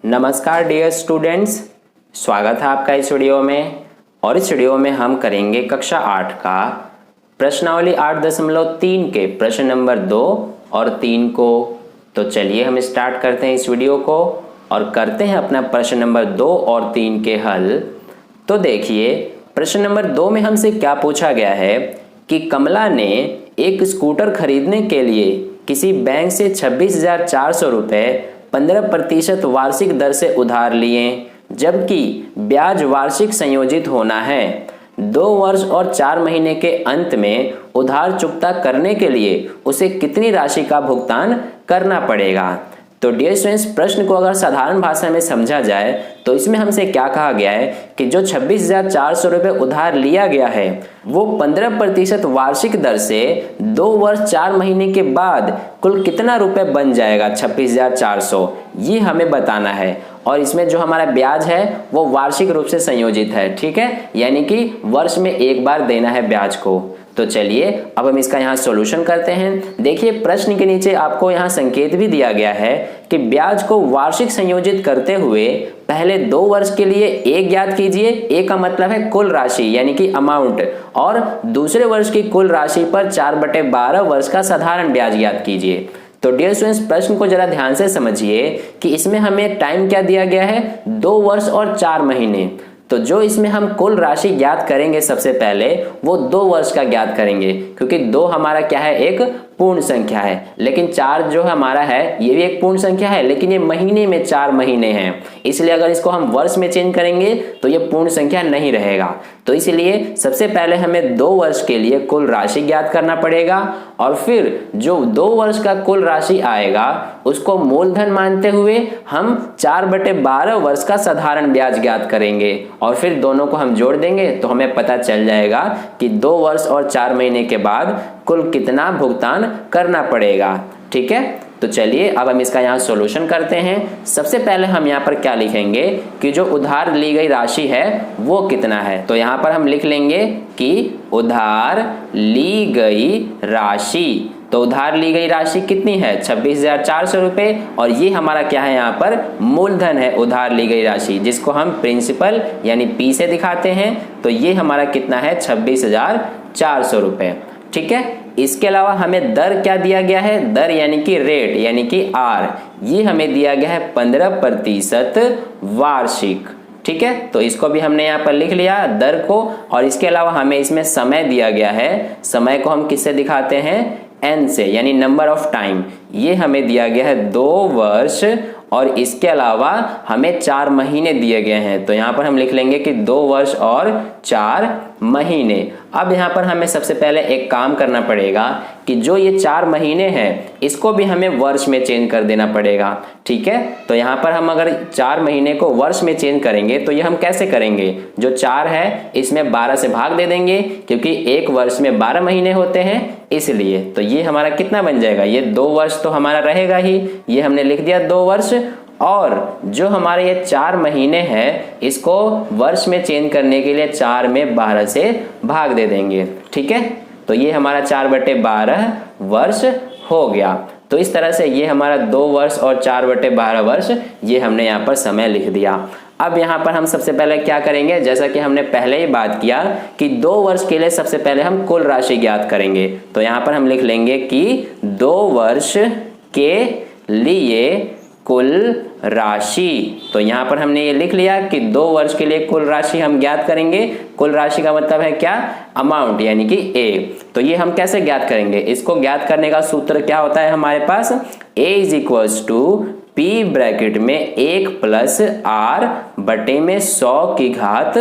नमस्कार dear students, स्वागत है आपका इस वीडियो में। और इस वीडियो में हम करेंगे कक्षा 8 का प्रश्नावली 8.3 के प्रश्न नंबर 2 और 3 को। तो चलिए हम स्टार्ट करते हैं इस वीडियो को और करते हैं अपना प्रश्न नंबर 2 और 3 के हल। तो देखिए प्रश्न नंबर 2 में हमसे क्या पूछा गया है कि कमला ने एक स्कूटर खरीदने के लिए किसी बैंक से 26,400 रुपये 15% वार्षिक दर से उधार लिए, जबकि ब्याज वार्षिक संयोजित होना है। 2 वर्ष और 4 महीने के अंत में उधार चुकता करने के लिए उसे कितनी राशि का भुगतान करना पड़ेगा। तो डियर स्टूडेंट्स, प्रश्न को अगर साधारण भाषा में समझा जाए तो इसमें हमसे क्या कहा गया है कि जो 26,400 रुपये उधार लिया गया है वो 15% वार्षिक दर से 2 वर्ष 4 महीने के बाद कुल कितना रुपए बन जाएगा 26,400, ये हमें बताना है। और इसमें जो हमारा ब्याज है वो वार्षिक रूप से संयोजित है, ठीक है, यानी कि वर्ष में एक बार देना है ब्याज को। तो चलिए अब हम इसका यहाँ सॉल्यूशन करते हैं। देखिए प्रश्न के नीचे आपको यहाँ संकेत भी दिया गया है कि ब्याज को वार्षिक संयोजित करते हुए पहले 2 वर्ष के लिए ए ज्ञात कीजिए। ए का मतलब है कुल राशि यानी कि अमाउंट, और दूसरे वर्ष की कुल राशि पर 4/12 वर्ष का साधारण ब्याज ज्ञात कीजिए। तो डियर स्टूडेंट्स, प्रश्न को जरा ध्यान से समझिए कि इसमें हमें टाइम क्या दिया गया है, 2 वर्ष और 4 महीने। तो जो इसमें हम कुल राशि ज्ञात करेंगे सबसे पहले वो 2 वर्ष का ज्ञात करेंगे, क्योंकि 2 हमारा क्या है, एक पूर्ण संख्या है। लेकिन 4 जो हमारा है ये भी एक पूर्ण संख्या है, लेकिन ये महीने में 4 महीने हैं, इसलिए अगर इसको हम वर्ष में चेंज करेंगे तो ये पूर्ण संख्या नहीं रहेगा। तो इसलिए सबसे पहले हमें 2 वर्ष के लिए कुल राशि ज्ञात करना पड़ेगा, और फिर जो 2 वर्ष का कुल राशि आएगा उसको मूलधन मानते हुए हम 4/12 वर्ष का साधारण ब्याज ज्ञात करेंगे, और फिर दोनों को हम जोड़ देंगे तो हमें पता चल जाएगा कि 2 वर्ष और 4 महीने के बाद कुल कितना भुगतान करना पड़ेगा। ठीक है, तो चलिए अब हम इसका यहाँ सॉल्यूशन करते हैं। सबसे पहले हम यहाँ पर क्या लिखेंगे कि जो उधार ली गई राशि है वो कितना है। तो यहाँ पर हम लिख लेंगे कि उधार ली गई राशि। तो उधार ली गई राशि कितनी है, 26,400 रुपये, और ये हमारा क्या है, यहाँ पर मूलधन है उधार ली गई राशि, जिसको हम प्रिंसिपल यानी पी से दिखाते हैं। तो ये हमारा कितना है, 26,400 रुपये। ठीक है, इसके अलावा हमें दर क्या दिया गया है, दर यानी कि रेट यानी कि आर, ये हमें दिया गया है 15% वार्षिक। ठीक है, तो इसको भी हमने यहाँ पर लिख लिया दर को, और इसके अलावा हमें इसमें समय दिया गया है। समय को हम किससे दिखाते हैं, एन से, यानी नंबर ऑफ टाइम। ये हमें दिया गया है 2 वर्ष, और इसके अलावा हमें 4 महीने दिए गए हैं। तो यहाँ पर हम लिख लेंगे कि 2 वर्ष और 4 महीने। अब यहाँ पर हमें सबसे पहले एक काम करना पड़ेगा कि जो ये 4 महीने हैं इसको भी हमें वर्ष में चेंज कर देना पड़ेगा। ठीक है, तो यहाँ पर हम अगर 4 महीने को वर्ष में चेंज करेंगे तो ये हम कैसे करेंगे, जो 4 है इसमें 12 से भाग दे देंगे, क्योंकि एक वर्ष में 12 महीने होते हैं इसलिए। तो ये हमारा कितना बन जाएगा, ये 2 वर्ष तो हमारा रहेगा ही, ये हमने लिख दिया 2 वर्ष, और जो हमारे ये 4 महीने हैं इसको वर्ष में चेंज करने के लिए 4 में 12 से भाग दे देंगे। ठीक है, तो ये हमारा 4/12 वर्ष हो गया। तो इस तरह से ये हमारा 2 वर्ष और 4/12 वर्ष, ये हमने यहाँ पर समय लिख दिया। अब यहाँ पर हम सबसे पहले क्या करेंगे, जैसा कि हमने पहले ही बात किया कि 2 वर्ष के लिए सबसे पहले हम कुल राशि ज्ञात करेंगे। तो यहाँ पर हम लिख लेंगे कि 2 वर्ष के लिए कुल राशि। तो यहाँ पर हमने ये लिख लिया कि 2 वर्ष के लिए कुल राशि हम ज्ञात करेंगे। कुल राशि का मतलब है क्या, अमाउंट यानी कि ए। तो ये हम कैसे ज्ञात करेंगे, इसको ज्ञात करने का सूत्र क्या होता है हमारे पास, A is equals to P bracket में 1 + r बटे में 100 की घात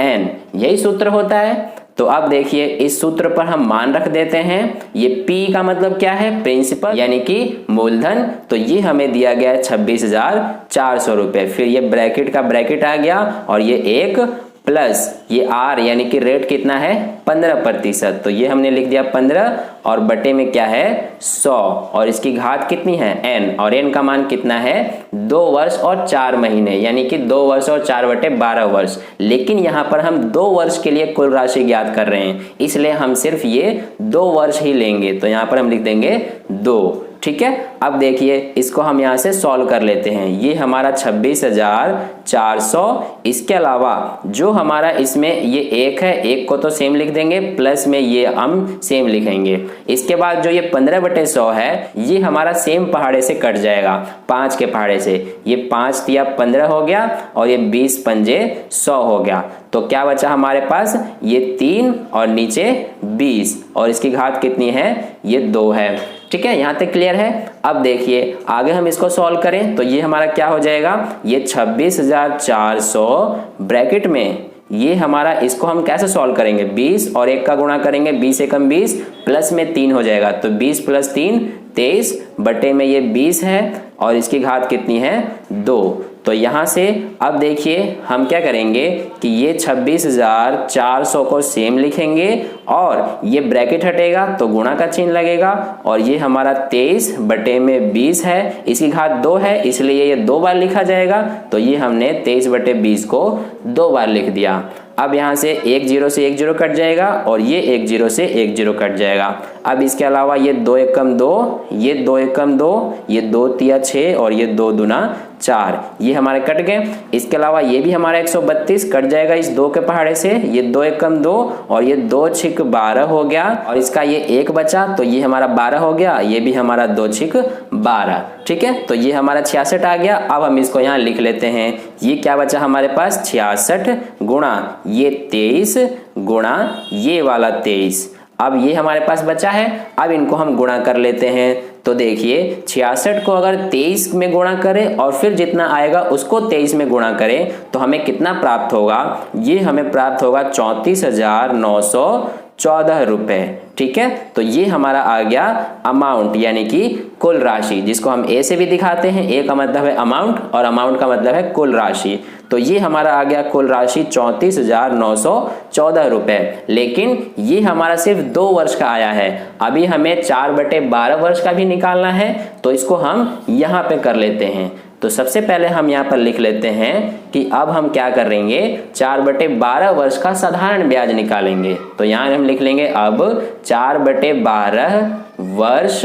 n, यही सूत्र होता है। तो अब देखिए इस सूत्र पर हम मान रख देते हैं। ये P का मतलब क्या है, प्रिंसिपल यानी कि मूलधन। तो ये हमें दिया गया है 26,400 रुपये, फिर ये ब्रैकेट का ब्रैकेट आ गया, और ये 1 प्लस ये R यानी कि रेट कितना है, 15%। तो ये हमने लिख दिया 15, और बटे में क्या है 100, और इसकी घात कितनी है n, और n का मान कितना है 2 वर्ष और 4 महीने, यानी कि 2 वर्ष और 4/12 वर्ष। लेकिन यहाँ पर हम 2 वर्ष के लिए कुल राशि ज्ञात कर रहे हैं, इसलिए हम सिर्फ ये 2 वर्ष ही लेंगे। तो यहाँ पर हम लिख देंगे 2। ठीक है। अब देखिए इसको हम यहाँ से सॉल्व कर लेते हैं। ये हमारा 26,400, इसके अलावा जो हमारा इसमें ये एक है, एक को तो सेम लिख देंगे, प्लस में ये हम सेम लिखेंगे। इसके बाद जो ये 15/100 है ये हमारा सेम पहाड़े से कट जाएगा, 5 के पहाड़े से। ये 5 तिया 15 हो गया और ये 20 पंजे 100 हो गया। तो क्या बचा हमारे पास, ये 3 और नीचे 20 और इसकी घात कितनी है, ये 2 है। ठीक है, यहां तक क्लियर है। अब देखिए आगे हम इसको सॉल्व करें तो ये हमारा क्या हो जाएगा, ये 26,400 ब्रैकेट में ये हमारा, इसको हम कैसे सॉल्व करेंगे, 20 और 1 का गुणा करेंगे, 20 एकम 20 प्लस में 3 हो जाएगा, तो 20 + 3 23 बटे में ये 20 है और इसकी घात कितनी है, 2। तो यहां से अब देखिए हम क्या करेंगे कि ये 26,400 को सेम लिखेंगे और ये ब्रैकेट हटेगा तो गुणा का चिन्ह लगेगा और ये हमारा 23 बटे में 20 है, इसकी घात 2 है इसलिए ये 2 बार लिखा जाएगा। तो ये हमने 23 बटे 20 को 2 बार लिख दिया। अब यहाँ से 1 0 से 1 0 कट जाएगा और ये 1 0 से 1 0 कट जाएगा। अब इसके अलावा ये 2 एकम 2, ये 2 एकम 2, ये 2 तिया 6 और ये 2 दूना 4, ये हमारे कट गए। इसके अलावा ये भी हमारा 132 कट जाएगा इस 2 के पहाड़े से, ये 2 एकम 2 और ये 2 छिक 12 हो गया और इसका ये 1 बचा तो ये हमारा 12 हो गया, ये भी हमारा 2 छिक 12। ठीक है, तो ये हमारा 66 आ गया। अब हम इसको यहाँ लिख लेते हैं। ये क्या बचा हमारे पास, 66 गुणा ये 23 गुणा ये वाला 23। अब ये हमारे पास बचा है, अब इनको हम गुणा कर लेते हैं। तो देखिए 66 को अगर 23 में गुणा करें और फिर जितना आएगा उसको 23 में गुणा करें तो हमें कितना प्राप्त होगा, ये हमें प्राप्त होगा 34,914 रुपए। ठीक है, तो ये हमारा आ गया अमाउंट यानी कि कुल राशि, जिसको हम ए से भी दिखाते हैं। ए का मतलब है अमाउंट और अमाउंट का मतलब है कुल राशि। तो ये हमारा आ गया कुल राशि 34,914 रुपए। लेकिन ये हमारा सिर्फ 2 वर्ष का आया है, अभी हमें 4/12 वर्ष का भी निकालना है तो इसको हम यहाँ पे कर लेते हैं। तो सबसे पहले हम यहाँ पर लिख लेते हैं कि अब हम क्या करेंगे, 4/12 वर्ष का साधारण ब्याज निकालेंगे। तो यहाँ हम लिख लेंगे अब 4/12 वर्ष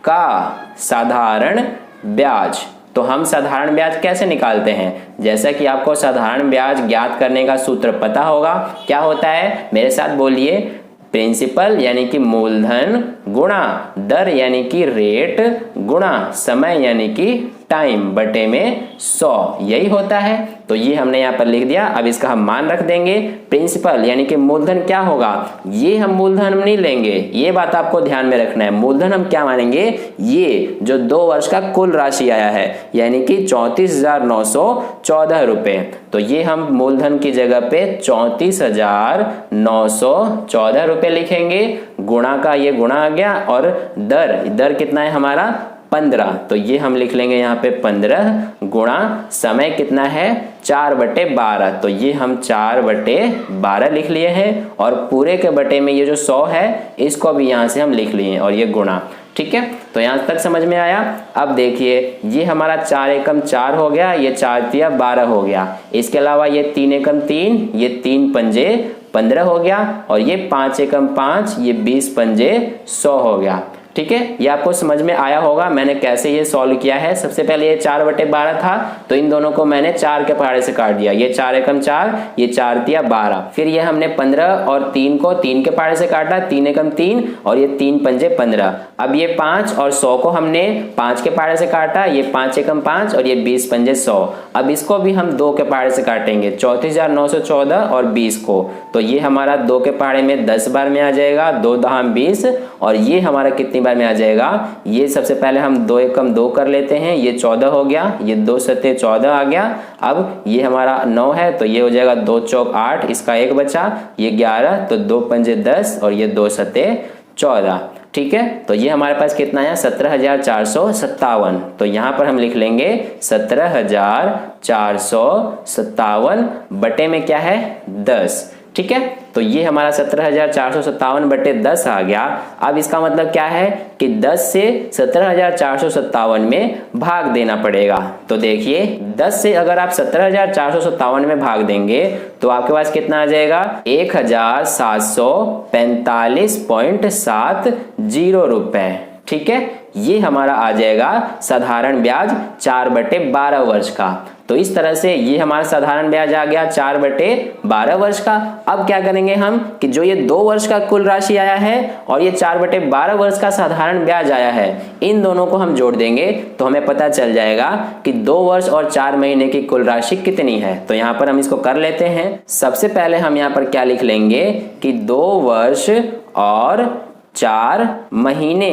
का साधारण ब्याज। तो हम साधारण ब्याज कैसे निकालते हैं, जैसा कि आपको साधारण ब्याज ज्ञात करने का सूत्र पता होगा। क्या होता है, मेरे साथ बोलिए, प्रिंसिपल यानी कि मूलधन गुणा दर यानी कि रेट गुणा समय यानी कि टाइम बटे में 100, यही होता है। तो ये हमने यहाँ पर लिख दिया। अब इसका हम मान रख देंगे। प्रिंसिपल यानी कि मूलधन क्या होगा, ये हम मूलधन नहीं लेंगे, ये बात आपको ध्यान में रखना है। मूलधन हम क्या मानेंगे, ये जो 2 वर्ष का कुल राशि आया है यानी कि 34,914 रुपए। तो ये हम मूलधन की जगह पे 34,914 रुपए लिखेंगे। गुणा का ये गुणा आ गया और दर कितना है हमारा 15, तो ये हम लिख लेंगे यहाँ पे 15 गुणा समय कितना है 4/12, तो ये हम 4/12 लिख लिए हैं और पूरे के बटे में ये जो 100 है इसको भी यहाँ से हम लिख लिए और ये गुणा। ठीक है, तो यहाँ तक समझ में आया। अब देखिए ये हमारा 4 एकम 4 हो गया, ये 4 तिया 12 हो गया। इसके अलावा ये 3 एकम 3, ये 3 पंजे 15 हो गया और ये 5 एकम 5, ये 20 पंजे 100 हो गया। ठीक है, ये आपको समझ में आया होगा मैंने कैसे ये सॉल्व किया है। सबसे पहले ये 4/12 था तो इन दोनों को मैंने 4 के पहाड़े से काट दिया, ये 4 एकम 4, ये 4 तिया 12। फिर ये हमने 15 और 3 को 3 के पहाड़े से काटा, 3 एकम 3 और ये 3 पंजे 15। अब ये 5 और 100 को हमने 5 के पहाड़े से काटा, ये 5 एकम 5 और ये 20 पंजे 100। अब इसको भी हम 2 के पहाड़े से काटेंगे, 34,914 और 20 को, तो ये हमारा 2 के पहाड़े में 10 बार में आ जाएगा, 2 दहाम 20 और ये हमारा कितनी बार में आ जाएगा, ये सबसे पहले हम 2 एकम 2 कर लेते हैं, ये 14 हो गया, ये 2 सत्ते 14 आ गया। अब ये हमारा 9 है तो ये हो जाएगा 2 चौक 8, इसका 1 बचा, ये 11, तो 2 पंजे 10 और ये 2 सत्ते 14। ठीक है, तो ये हमारे पास कितना है 17,457। तो यहाँ पर हम लिख लेंगे 17,457 बटे में क्या है 10। ठीक है, तो ये हमारा 17,457 बटे 10 आ गया। अब इसका मतलब क्या है कि 10 से 17,457 में भाग देना पड़ेगा। तो देखिए 10 से अगर आप 17,457 में भाग देंगे तो आपके पास कितना आ जाएगा 1,745.70 रुपए। ठीक है, ये हमारा आ जाएगा साधारण ब्याज 4/12 वर्ष का। तो इस तरह से ये हमारा साधारण ब्याज आ गया 4/12 वर्ष का। अब क्या करेंगे हम कि जो ये 2 वर्ष का कुल राशि आया है और ये 4/12 वर्ष का साधारण ब्याज आया है, इन दोनों को हम जोड़ देंगे तो हमें पता चल जाएगा कि 2 वर्ष और 4 महीने की कुल राशि कितनी है। तो यहाँ पर हम इसको कर लेते हैं। सबसे पहले हम यहाँ पर क्या लिख लेंगे कि 2 वर्ष और 4 महीने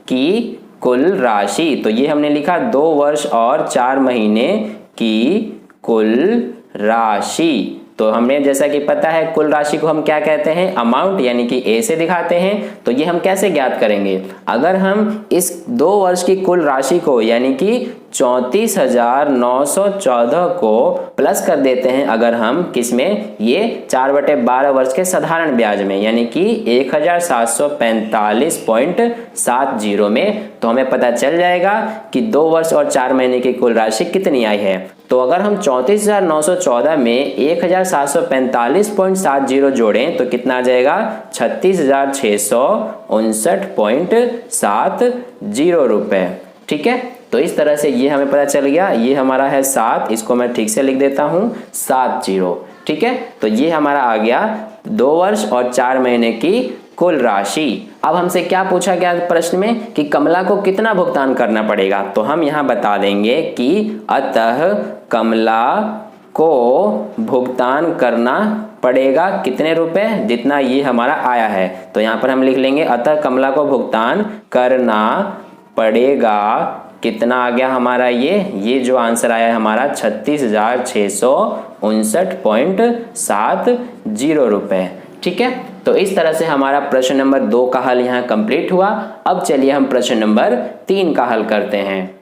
की कुल राशि। तो ये हमने लिखा 2 वर्ष और 4 महीने की कुल राशि। तो हमने जैसा कि पता है कुल राशि को हम क्या कहते हैं, अमाउंट, यानी कि ए से दिखाते हैं। तो ये हम कैसे ज्ञात करेंगे, अगर हम इस 2 वर्ष की कुल राशि को यानी कि 34,914 को प्लस कर देते हैं अगर हम किसमें, ये 4/12 वर्ष के साधारण ब्याज में, यानी कि 1745.70 में, तो हमें पता चल जाएगा कि 2 वर्ष और 4 महीने की कुल राशि कितनी आई है। तो अगर हम 34,914 में 1745.70 जोड़ें तो कितना आ जाएगा, 36,659.70 रुपए। ठीक है, तो इस तरह से ये हमें पता चल गया। ये हमारा है 7, इसको मैं ठीक से लिख देता हूं 70। ठीक है, तो ये हमारा आ गया 2 वर्ष और 4 महीने की कुल राशि। अब हमसे क्या पूछा गया प्रश्न में कि कमला को कितना भुगतान करना पड़ेगा। तो हम यहाँ बता देंगे कि अतः कमला को भुगतान करना पड़ेगा कितने रुपए, जितना ये हमारा आया है। तो यहाँ पर हम लिख लेंगे अतः कमला को भुगतान करना पड़ेगा, कितना आ गया हमारा, ये जो आंसर आया है हमारा 36,659.70 रुपए। ठीक है, तो इस तरह से हमारा प्रश्न नंबर 2 का हल यहाँ कंप्लीट हुआ। अब चलिए हम प्रश्न नंबर 3 का हल करते हैं।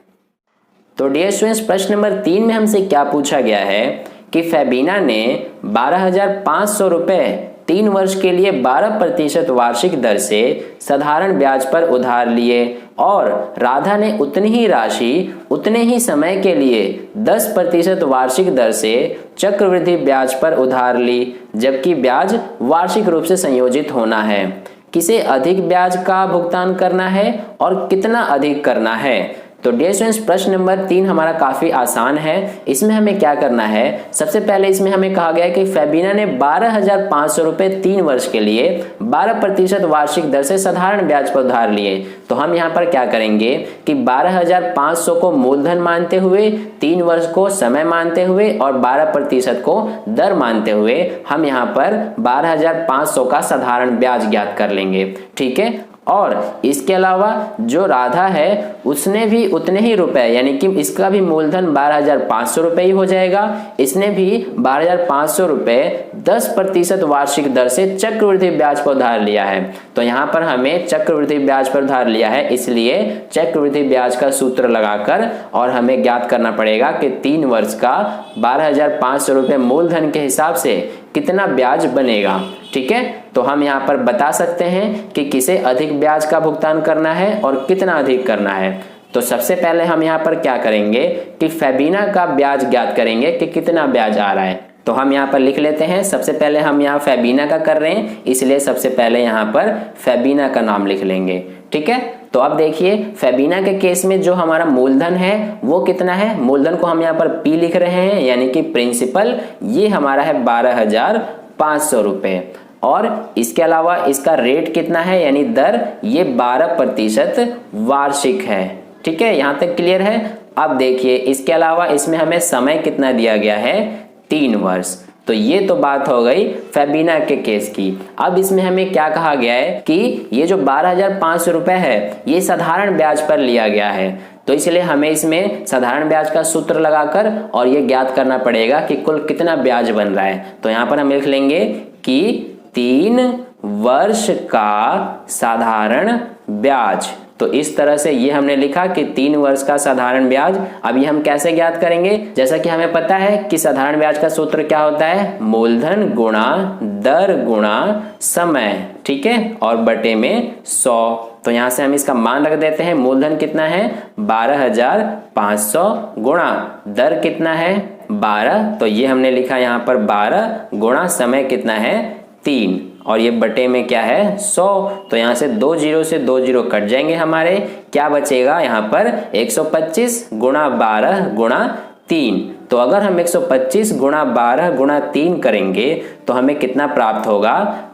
तो डियर स्टूडेंट्स, प्रश्न नंबर 3 में हमसे क्या पूछा गया है कि फेबीना ने 12,500 रुपए 3 वर्ष के लिए 12% वार्षिक दर से साधारण ब्याज पर उधार लिए और राधा ने उतनी ही राशि उतने ही समय के लिए 10% वार्षिक दर से चक्रवृद्धि ब्याज पर उधार ली, जबकि ब्याज वार्षिक रूप से संयोजित होना है। किसे अधिक ब्याज का भुगतान करना है और कितना अधिक करना है। तो डियर स्टूडेंट्स, प्रश्न नंबर 3 हमारा काफी आसान है। इसमें हमें क्या करना है, सबसे पहले इसमें हमें कहा गया है कि फेबीना ने 12,500 रुपए 3 वर्ष के लिए 12% वार्षिक दर से साधारण ब्याज पर उधार लिए। तो हम यहाँ पर क्या करेंगे कि 12,500 को मूलधन मानते हुए, 3 वर्ष को समय मानते हुए और 12% को दर मानते हुए हम यहाँ पर 12,500 का साधारण ब्याज ज्ञात कर लेंगे। ठीक है, और इसके अलावा जो राधा है उसने भी उतने ही रुपए, यानी कि इसका भी मूलधन 12,500 रुपए ही हो जाएगा। इसने भी 12,500 रुपए 10% वार्षिक दर से चक्रवृद्धि ब्याज पर उधार लिया है। तो यहाँ पर हमें चक्रवृद्धि ब्याज पर उधार लिया है, इसलिए चक्रवृद्धि ब्याज का सूत्र लगाकर और हमें ज्ञात करना पड़ेगा कि 3 वर्ष का 12,500 रुपए मूलधन के हिसाब से कितना ब्याज बनेगा। ठीक है, तो हम यहाँ पर बता सकते हैं कि किसे अधिक ब्याज का भुगतान करना है और कितना अधिक करना है। तो सबसे पहले हम यहाँ पर क्या करेंगे कि फेबीना का ब्याज ज्ञात करेंगे कि कितना ब्याज आ रहा है। तो हम यहाँ पर लिख लेते हैं। सबसे पहले हम यहाँ फेबीना का कर रहे हैं, इसलिए सबसे पहले यहाँ पर फेबीना का नाम लिख लेंगे। ठीक है, तो अब देखिए फेबीना के केस में जो हमारा मूलधन है वो कितना है, मूलधन को हम यहाँ पर P लिख रहे हैं, यानी कि प्रिंसिपल, ये हमारा है 12,500 रुपए। और इसके अलावा इसका रेट कितना है, यानी दर, ये 12% वार्षिक है। ठीक है, यहाँ तक क्लियर है। अब देखिए इसके अलावा इसमें हमें समय कितना दिया गया है, 3 वर्ष। तो ये तो बात हो गई फेबीना के केस की। अब इसमें हमें क्या कहा गया है कि ये जो 12,500 रुपए है ये साधारण ब्याज पर लिया गया है। तो इसलिए हमें इसमें साधारण ब्याज का सूत्र लगाकर और ये ज्ञात करना पड़ेगा कि कुल कितना ब्याज बन रहा है। तो यहाँ पर हम लिख लेंगे कि 3 वर्ष का साधारण ब्याज। तो इस तरह से ये हमने लिखा कि 3 वर्ष का साधारण ब्याज। अब ये हम कैसे ज्ञात करेंगे, जैसा कि हमें पता है कि साधारण ब्याज का सूत्र क्या होता है, मूलधन गुणा दर गुणा समय। ठीक है, और बटे में 100। तो यहां से हम इसका मान रख देते हैं। मूलधन कितना है 12,500 गुणा दर कितना है 12। तो ये हमने लिखा यहाँ पर 12 गुणा समय कितना है 3, और ये बटे में क्या है 100। तो यहाँ से 2 जीरो से 2 जीरो कट जाएंगे हमारे, क्या बचेगा यहाँ पर 125 गुणा 12 गुणा 3। तो अगर हम 125 गुणा 12 गुणा 3 करेंगे तो हमें कितना प्राप्त होगा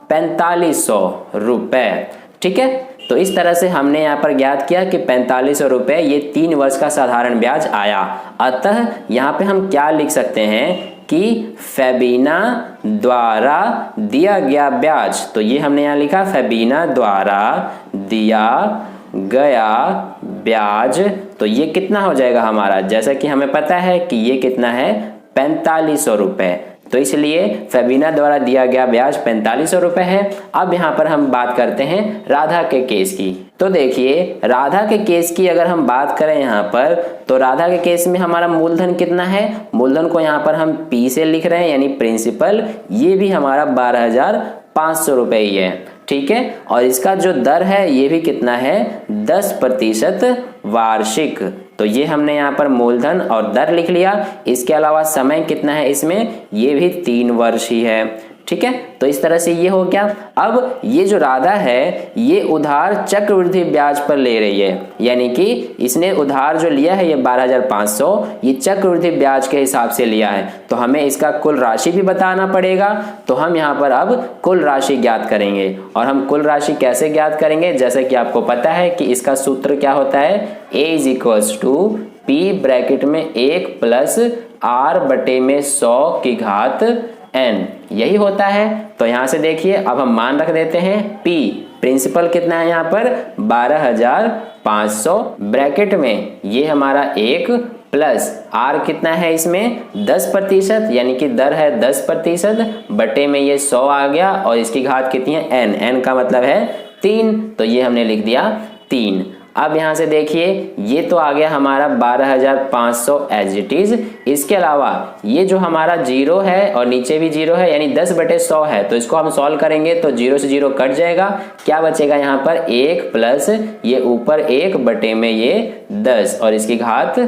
4500 रुपए। ठीक है, तो इस तरह से हमने यहाँ पर ज्ञात किया कि 4500 रुपए ये 3 वर्ष का साधारण ब्याज आया। अतः यहाँ पे हम क्या लिख सकते हैं कि फेबिना द्वारा दिया गया ब्याज, तो ये हमने यहाँ लिखा फेबिना द्वारा दिया गया ब्याज, तो ये कितना हो जाएगा हमारा, जैसा कि हमें पता है कि ये कितना है 4500 रुपए। तो इसलिए फेबिना द्वारा दिया गया ब्याज 4500 रुपए है। अब यहाँ पर हम बात करते हैं राधा के केस की। तो देखिए राधा के केस की अगर हम बात करें यहाँ पर, तो राधा के केस में हमारा मूलधन कितना है, मूलधन को यहाँ पर हम P से लिख रहे हैं यानी प्रिंसिपल, ये भी हमारा 12,500 रुपए ही है। ठीक है, और इसका जो दर है ये भी कितना है 10% वार्षिक। तो ये हमने यहाँ पर मूलधन और दर लिख लिया। इसके अलावा समय कितना है इसमें, ये भी 3 वर्ष ही है। ठीक है, तो इस तरह से ये हो गया। अब ये जो राधा है ये उधार चक्रवृद्धि ब्याज पर ले रही है, यानी कि इसने उधार जो लिया है ये 12,500 ये चक्रवृद्धि ब्याज के हिसाब से लिया है। तो हमें इसका कुल राशि भी बताना पड़ेगा। तो हम यहाँ पर अब कुल राशि ज्ञात करेंगे। और हम कुल राशि कैसे ज्ञात करेंगे, जैसे कि आपको पता है कि इसका सूत्र क्या होता है, A = P ब्रैकेट में 1 + R बटे में 100 की घात n, यही होता है। तो यहां से देखिए अब हम मान रख देते हैं P, प्रिंसिपल कितना है यहाँ पर 12,500 ब्रैकेट में ये हमारा 1 प्लस R कितना है इसमें 10%, यानी कि दर है 10% बटे में ये 100 आ गया और इसकी घात कितनी है n, n का मतलब है 3, तो ये हमने लिख दिया 3। अब यहाँ से देखिए ये तो आ गया हमारा 12,500 एज इट इज। इसके अलावा ये जो हमारा 0 है और नीचे भी 0 है यानी 10/100 है, तो इसको हम सॉल्व करेंगे तो 0 से 0 कट जाएगा। क्या बचेगा यहाँ पर 1 प्लस ये ऊपर 1 बटे में ये 10 और इसकी घात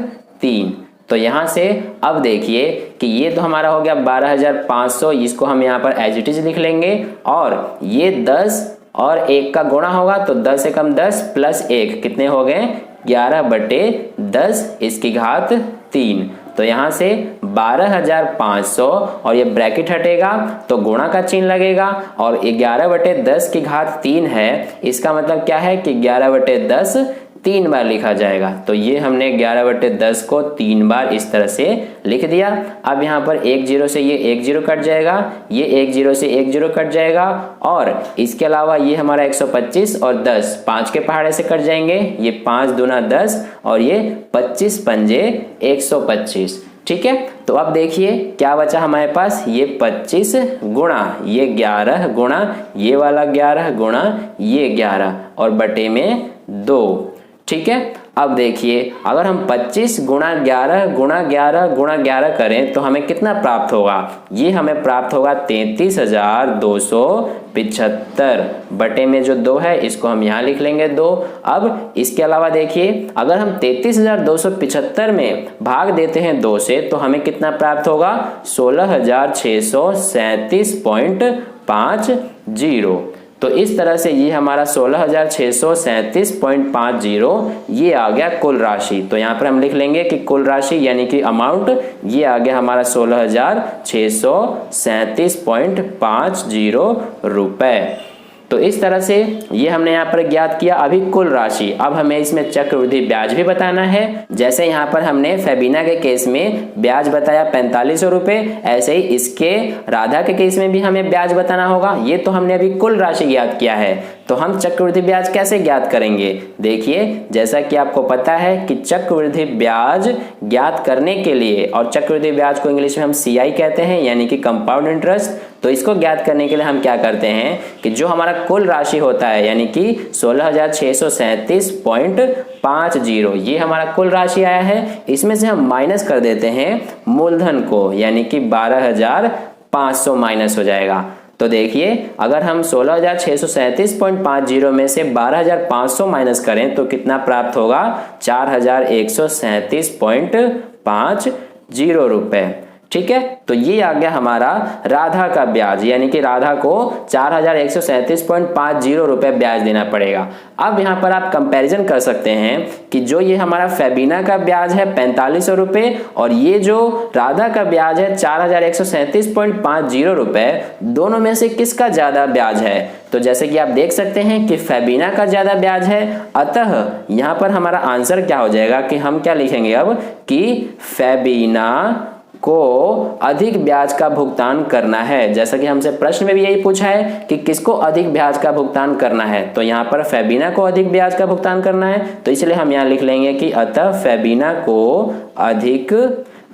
3। तो यहाँ से अब देखिए कि ये तो हमारा हो गया 12,500, इसको हम यहाँ पर एज इट इज लिख लेंगे और ये 10 और 1 का गुणा होगा तो 10 से कम 10 प्लस 1 कितने हो गए 11/10 इसकी घात 3। तो यहाँ से 12,500 और ये ब्रैकेट हटेगा तो गुणा का चिन्ह लगेगा और 11/10 की घात 3 है। इसका मतलब क्या है कि 11/10 3 बार लिखा जाएगा। तो ये हमने 11/10 को 3 बार इस तरह से लिख दिया। अब यहाँ पर 1 0 से ये 1 0 कट जाएगा, ये 1 0 से 1 0 कट जाएगा और इसके अलावा ये हमारा 125 और 10 5 के पहाड़े से कट जाएंगे, ये 5 दूना 10 और ये 25 पंजे 125। ठीक है, तो अब देखिए क्या बचा हमारे पास, ये 25 गुणा ये 11 गुणा ये वाला 11 गुणा ये 11 और बटे में 2। ठीक है, अब देखिए अगर हम 25 गुणा 11 गुणा 11 गुणा 11 करें तो हमें कितना प्राप्त होगा, ये हमें प्राप्त होगा 33,275 बटे में जो 2 है इसको हम यहाँ लिख लेंगे 2। अब इसके अलावा देखिए अगर हम 33,275 में भाग देते हैं 2 से तो हमें कितना प्राप्त होगा 16,637.50। तो इस तरह से ये हमारा 16,637.50 ये आ गया कुल राशि। तो यहाँ पर हम लिख लेंगे कि कुल राशि यानी कि अमाउंट ये आ गया हमारा 16,637.50 रुपए। तो इस तरह से ये हमने यहाँ पर ज्ञात किया अभी कुल राशि। अब हमें इसमें चक्रवृद्धि ब्याज भी बताना है। जैसे यहाँ पर हमने फेबिना के केस में ब्याज बताया 4500 रुपए, ऐसे ही इसके राधा के केस में भी हमें ब्याज बताना होगा। ये तो हमने अभी कुल राशि ज्ञात किया है, तो हम चक्रवृद्धि ब्याज कैसे ज्ञात करेंगे। देखिए जैसा कि आपको पता है कि चक्रवृद्धि ब्याज ज्ञात करने के लिए, और चक्रवृद्धि ब्याज को इंग्लिश में हम CI कहते हैं यानी कि कंपाउंड इंटरेस्ट, तो इसको ज्ञात करने के लिए हम क्या करते हैं कि जो हमारा कुल राशि होता है यानी कि 16,637.50 ये हमारा कुल राशि आया है, इसमें से हम माइनस कर देते हैं मूलधन को यानी कि 12,500 माइनस हो जाएगा। तो देखिए अगर हम 16,637.50 में से 12,500 माइनस करें तो कितना प्राप्त होगा 4,137.50 रुपए। ठीक है, तो ये आ गया हमारा राधा का ब्याज, यानी कि राधा को 4137.50 रुपए ब्याज देना पड़ेगा। अब यहाँ पर आप कंपैरिजन कर सकते हैं कि जो ये हमारा फेबीना का ब्याज है 4500 रुपए और ये जो राधा का ब्याज है 4137.50 रुपए, दोनों में से किसका ज्यादा ब्याज है। तो जैसे कि आप देख सकते हैं कि फेबीना का ज्यादा ब्याज है, अतः यहाँ पर हमारा आंसर क्या हो जाएगा कि हम क्या लिखेंगे अब कि फेबीना को अधिक ब्याज का भुगतान करना है। जैसा कि हमसे प्रश्न में भी यही पूछा है कि किसको अधिक ब्याज का भुगतान करना है, तो यहाँ पर फेबीना को अधिक ब्याज का भुगतान करना है, तो इसलिए हम यहाँ लिख लेंगे कि अतः फेबीना को अधिक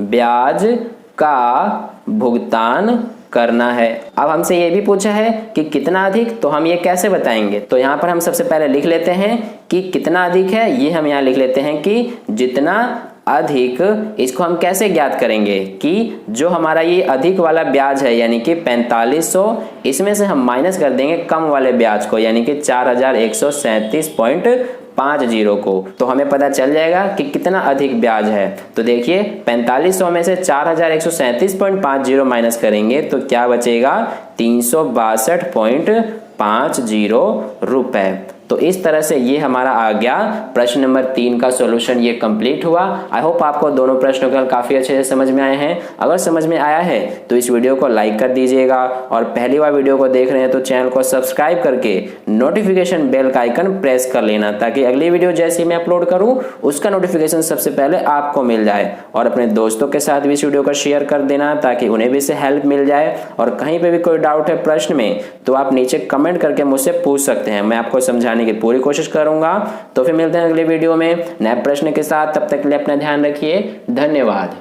ब्याज का भुगतान करना है। अब हमसे ये भी पूछा है कि कितना अधिक, तो हम ये कैसे बताएंगे। तो यहाँ पर हम सबसे पहले लिख लेते हैं कि कितना अधिक है, ये हम यहाँ लिख लेते हैं कि जितना अधिक। इसको हम कैसे ज्ञात करेंगे कि जो हमारा ये अधिक वाला ब्याज है यानी कि 4500, इसमें से हम माइनस कर देंगे कम वाले ब्याज को यानी कि 4137.50 को, तो हमें पता चल जाएगा कि कितना अधिक ब्याज है। तो देखिए 4500 में से 4137.50 माइनस करेंगे तो क्या बचेगा 362.50 रुपए। तो इस तरह से ये हमारा आ गया प्रश्न नंबर 3 का सॉल्यूशन, ये कंप्लीट हुआ। आई होप आपको दोनों प्रश्नों का काफी अच्छे से समझ में आए हैं। अगर समझ में आया है तो इस वीडियो को लाइक कर दीजिएगा और पहली बार वीडियो को देख रहे हैं तो चैनल को सब्सक्राइब करके नोटिफिकेशन बेल का आइकन प्रेस कर लेना, ताकि अगली वीडियो जैसे मैं अपलोड करूं उसका नोटिफिकेशन सबसे पहले आपको मिल जाए। और अपने दोस्तों के साथ भी इस वीडियो को शेयर कर देना ताकि उन्हें भी इससे हेल्प मिल जाए। और कहीं पे भी कोई डाउट है प्रश्न में तो आप नीचे कमेंट करके मुझसे पूछ सकते हैं, मैं आपको समझाने की पूरी कोशिश करूंगा। तो फिर मिलते हैं अगले वीडियो में नए प्रश्न के साथ, तब तक के लिए अपना ध्यान रखिए। धन्यवाद।